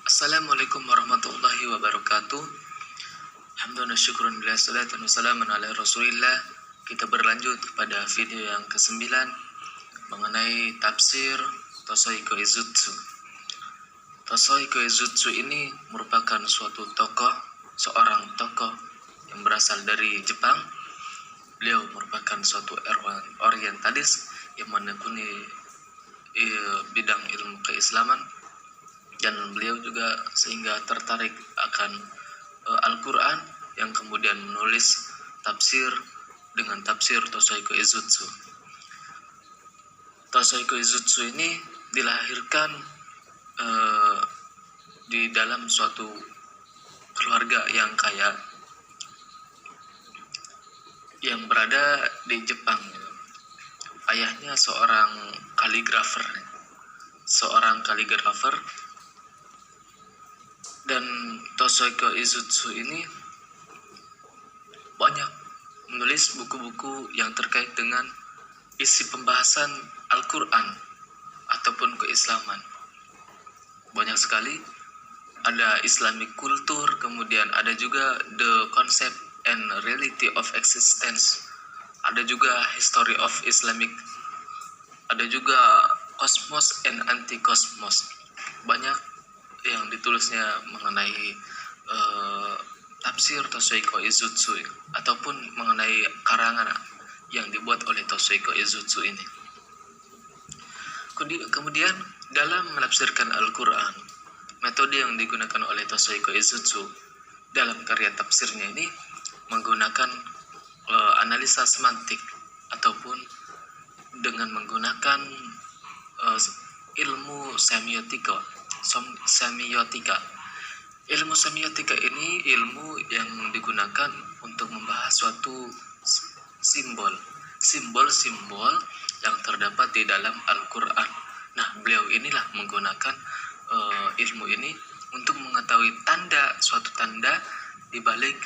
Assalamualaikum warahmatullahi wabarakatuh. Alhamdulillah syukurun billah salatu wassalamun ala rasulillah. Kita berlanjut pada video yang ke-9 mengenai tafsir Toshiko Izutsu. Toshiko Izutsu ini merupakan seorang tokoh yang berasal dari Jepang. Beliau merupakan suatu orientalis yang menekuni bidang ilmu keislaman, dan beliau juga sehingga tertarik akan Al-Quran, yang kemudian menulis tafsir dengan tafsir Toshiko Izutsu. Toshiko Izutsu ini dilahirkan di dalam suatu keluarga yang kaya yang berada di Jepang. Ayahnya seorang kaligrafer, dan Toshiko Izutsu ini banyak menulis buku-buku yang terkait dengan isi pembahasan Al-Quran ataupun keislaman. Banyak sekali, ada Islamic culture, kemudian ada juga the concept and reality of existence, ada juga history of Islamic, ada juga cosmos and anti-cosmos. Banyak yang ditulisnya mengenai tafsir Toshiko Izutsu ataupun mengenai karangan yang dibuat oleh Toshiko Izutsu ini. Kemudian dalam menafsirkan Al-Quran, metode yang digunakan oleh Toshiko Izutsu dalam karya tafsirnya ini menggunakan analisa semantik ataupun dengan menggunakan ilmu semiotika. Ilmu semiotika ini ilmu yang digunakan untuk membahas suatu simbol-simbol yang terdapat di dalam Al-Quran. Nah, beliau inilah menggunakan ilmu ini untuk mengetahui suatu tanda di balik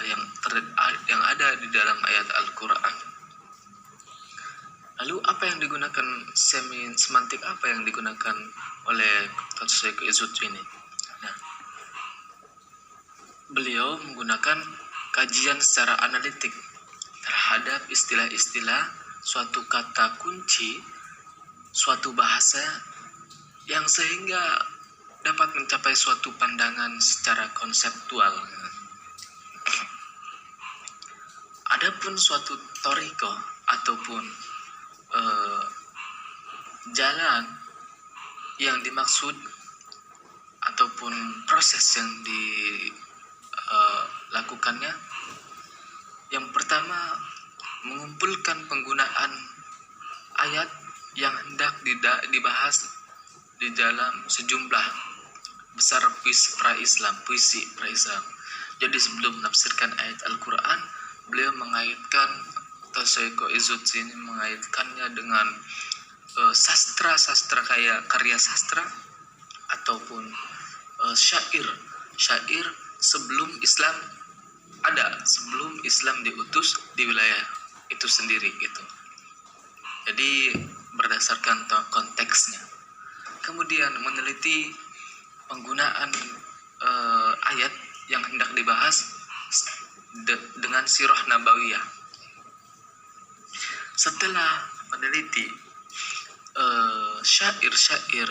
yang ada di dalam ayat Al-Quran. Lalu apa yang digunakan, semantik apa yang digunakan oleh Toshiko Izutsu ini? Nah, beliau menggunakan kajian secara analitik terhadap istilah-istilah suatu kata kunci, suatu bahasa, yang sehingga dapat mencapai suatu pandangan secara konseptual. Adapun suatu toriko ataupun jalan yang dimaksud ataupun proses yang dilakukannya, yang pertama mengumpulkan penggunaan ayat yang hendak dibahas di dalam sejumlah besar puisi pra-Islam. Jadi sebelum menafsirkan ayat Al-Quran, beliau mengaitkan, Toshiko Izutsu ini mengaitkannya dengan sastra kayak karya sastra ataupun syair sebelum Islam diutus di wilayah itu sendiri gitu. Jadi berdasarkan konteksnya. Kemudian meneliti penggunaan ayat yang hendak dibahas dengan sirah nabawiyah. Setelah meneliti syair-syair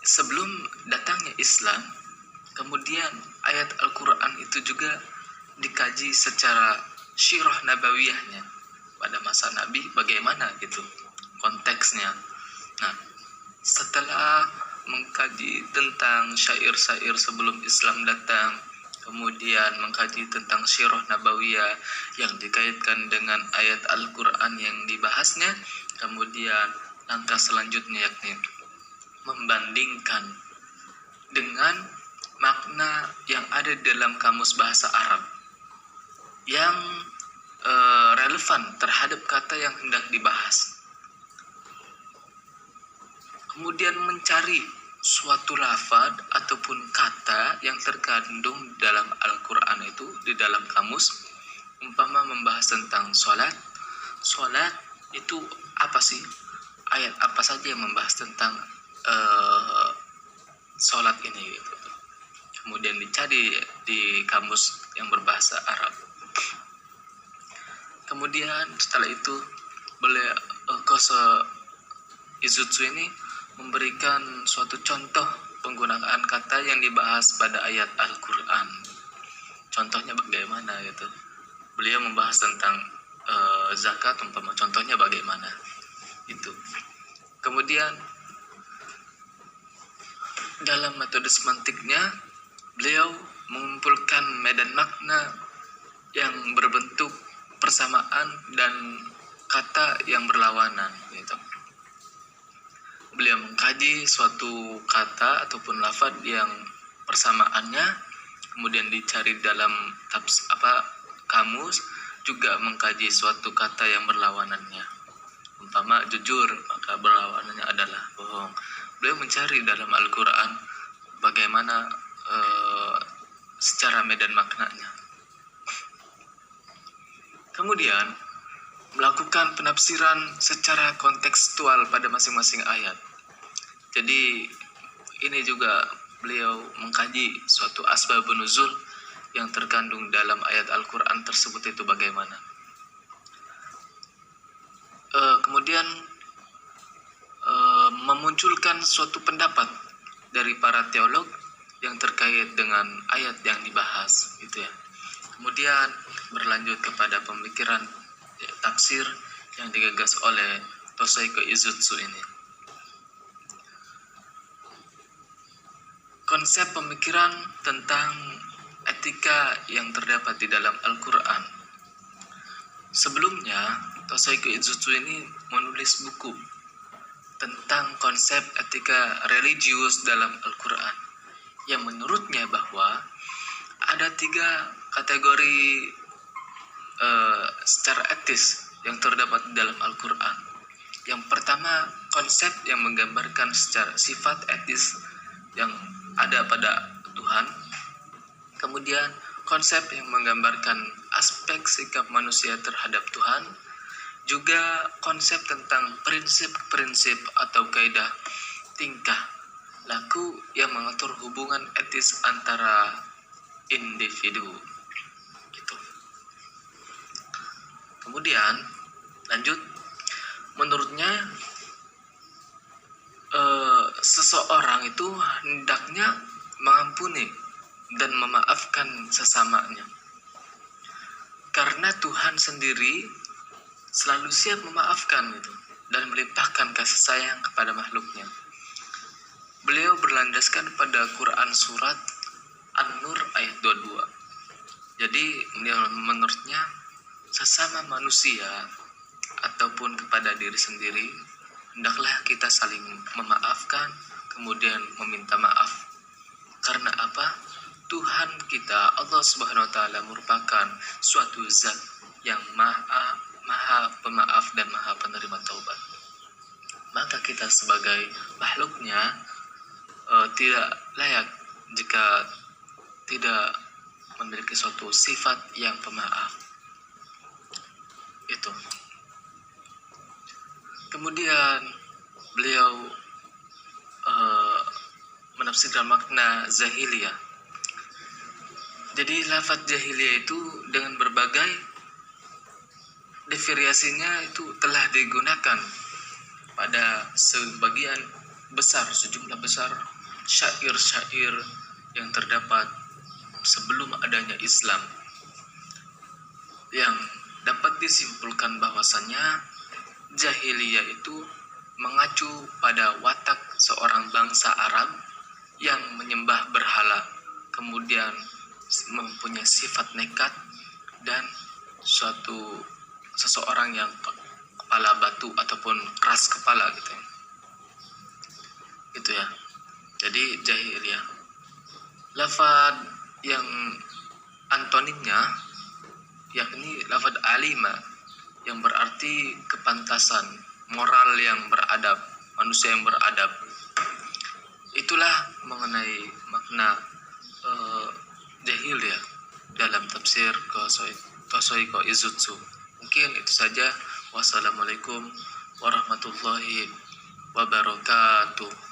sebelum datangnya Islam, kemudian ayat Al-Quran itu juga dikaji secara sirah nabawiyahnya pada masa Nabi, bagaimana gitu konteksnya. Nah, setelah mengkaji tentang syair-syair sebelum Islam datang, kemudian mengkaji tentang sirah nabawiyah yang dikaitkan dengan ayat Al-Quran yang dibahasnya, kemudian langkah selanjutnya yakni membandingkan dengan makna yang ada dalam kamus bahasa Arab yang relevan terhadap kata yang hendak dibahas. Kemudian mencari suatu lafaz ataupun kata yang terkandung dalam Al-Quran itu di dalam kamus. Umpama membahas tentang sholat itu apa sih? Ayat apa saja yang membahas tentang sholat ini gitu. Kemudian dicari di kamus yang berbahasa Arab. Kemudian setelah itu Koso Izutsu ini memberikan suatu contoh penggunaan kata yang dibahas pada ayat Al-Quran. Contohnya bagaimana gitu. Beliau membahas tentang zakat, umpama contohnya bagaimana itu. Kemudian dalam metode semantiknya beliau mengumpulkan medan makna yang berbentuk persamaan dan kata yang berlawanan gitu. Beliau mengkaji suatu kata ataupun lafaz yang persamaannya, kemudian dicari dalam kamus, juga mengkaji suatu kata yang berlawanannya. Umpama jujur, maka berlawanannya adalah bohong. Beliau mencari dalam Al-Quran bagaimana secara medan maknanya. Kemudian melakukan penafsiran secara kontekstual pada masing-masing ayat. Jadi ini juga beliau mengkaji suatu asbabun nuzul yang terkandung dalam ayat Al-Quran tersebut itu bagaimana. Kemudian memunculkan suatu pendapat dari para teolog yang terkait dengan ayat yang dibahas gitu ya. Kemudian berlanjut kepada pemikiran tafsir yang digagas oleh Tosaiko Izutsu ini. Konsep pemikiran tentang etika yang terdapat di dalam Al-Quran. Sebelumnya, Tosaiko Izutsu ini menulis buku tentang konsep etika religius dalam Al-Quran, yang menurutnya bahwa ada 3 kategori secara etis yang terdapat di dalam Al-Quran. Yang pertama, konsep yang menggambarkan secara sifat etis yang ada pada Tuhan. Kemudian konsep yang menggambarkan aspek sikap manusia terhadap Tuhan. Juga konsep tentang prinsip-prinsip atau kaidah tingkah laku yang mengatur hubungan etis antara individu. Gitu. Kemudian lanjut, menurutnya seseorang itu hendaknya mengampuni dan memaafkan sesamanya, karena Tuhan sendiri selalu siap memaafkan gitu, dan melimpahkan kasih sayang kepada makhluknya. Beliau berlandaskan pada Quran surat An-Nur ayat 22. Jadi menurutnya sesama manusia ataupun kepada diri sendiri hendaklah kita saling memaafkan, kemudian meminta maaf. Karena apa? Tuhan kita, Allah Subhanahu wa taala, merupakan suatu zat yang maha pemaaf dan maha penerima taubat. Maka kita sebagai makhluknya tidak layak jika tidak memiliki suatu sifat yang pemaaf. Itu. Kemudian beliau menafsirkan makna jahiliyah. Jadi lafaz jahiliyah itu dengan berbagai variasinya itu telah digunakan pada sebagian besar, sejumlah besar syair-syair yang terdapat sebelum adanya Islam, yang dapat disimpulkan bahwasannya jahiliyah itu mengacu pada watak seorang bangsa Arab yang menyembah berhala, kemudian mempunyai sifat nekat dan seseorang yang kepala batu ataupun keras kepala gitu ya. Gitu ya. Jadi jahiliyah. Lafaz yang antonimnya yakni lafaz alima, yang berarti kepantasan, moral yang beradab, manusia yang beradab. Itulah mengenai makna jahiliyah dalam tafsir Tosaiko Izutsu. Mungkin itu saja. Wassalamualaikum warahmatullahi wabarakatuh.